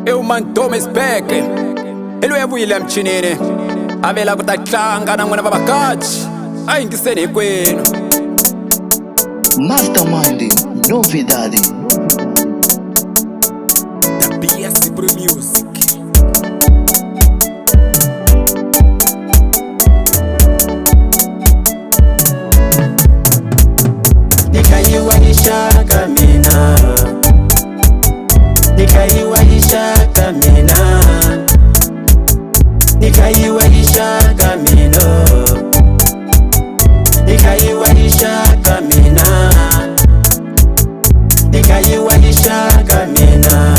Man Thomas Beck eluyebuyile mchinini avela kutatlanga na n'wina vavakachi a yingiseni hinkwenu. Mastermind, novidade. The BS Brew Music. Nikaiwaisha kamina, nikaiwaisha kamina, nikaiwaisha kamino, nikaiwaisha kamina, nikaiwaisha kamina,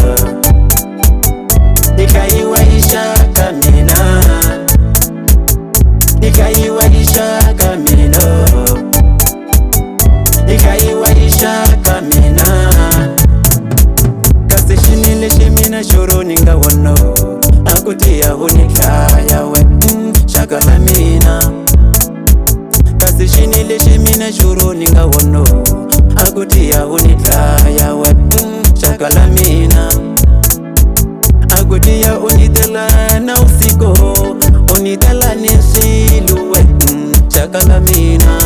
nikaiwaisha kamina, nikaiwaisha kamino, nikaiwaisha kamina. Kasishinile shimina shuru ninga wano akutia hunikaya we shakala mina. Kasishinile shimina shuru ninga wano akutia hunikaya we shakala mina. Akutia unitela na usiko unitela nisilu we shakala mina.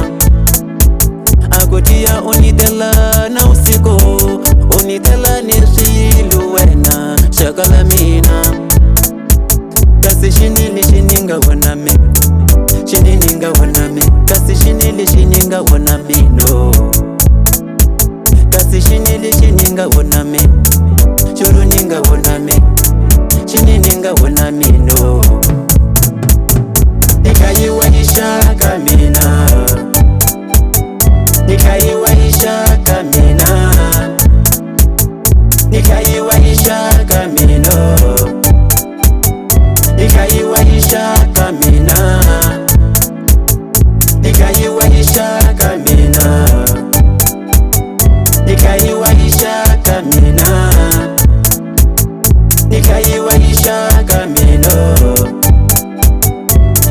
Akutia unitela na usiko unitela nisilu wena shakala mina. Kasi shinili shininga waname, shinininga waname. Kasi shinili shininga waname no. Kasi shinili shininga waname, churuninga waname, shinininga waname no. Nikaiwaisha kamina, nikaiwaisha kamina, nikaiwaisha kamino, nikaiwaisha kamina, nikaiwaisha kamina, nikaiwaisha kamina, nikaiwaisha kamino,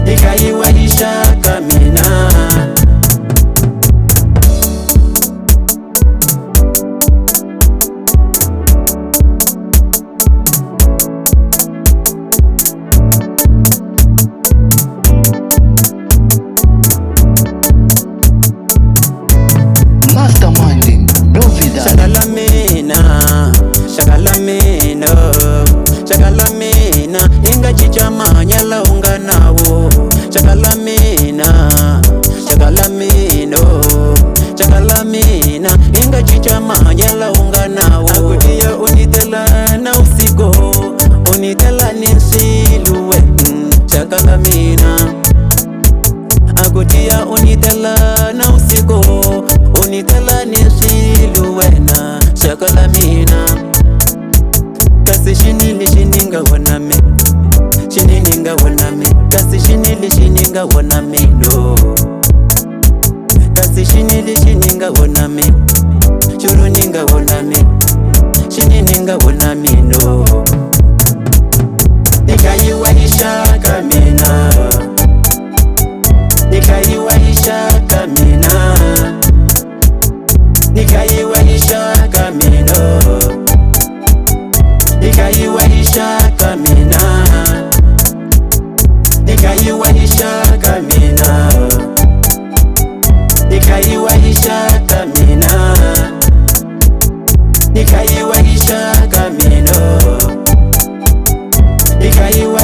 nikaiwaisha kamina. Shakalamina, inga chichamanya launga nawo. Shakalamina, shakalamina, inga chichamanya launga nawo. Akutia unitela na usiko, unitela nisilu we shakalamina. Akutia unitela na usiko, unitela nisilu wena shakalamina. Kasi shinili shininga waname, shinininga waname. Kasi shinili shininga waname no. Kasi shinili shininga waname, churuninga waname, shinininga waname no. Nikaiwaisha kamina, nikaiwaisha kamina, nikaiwaisha kamino, nikaiwaisha kamina, nikaiwaisha kamina, nikaiwaisha kamina, nikaiwaisha kamino, nikaiwaisha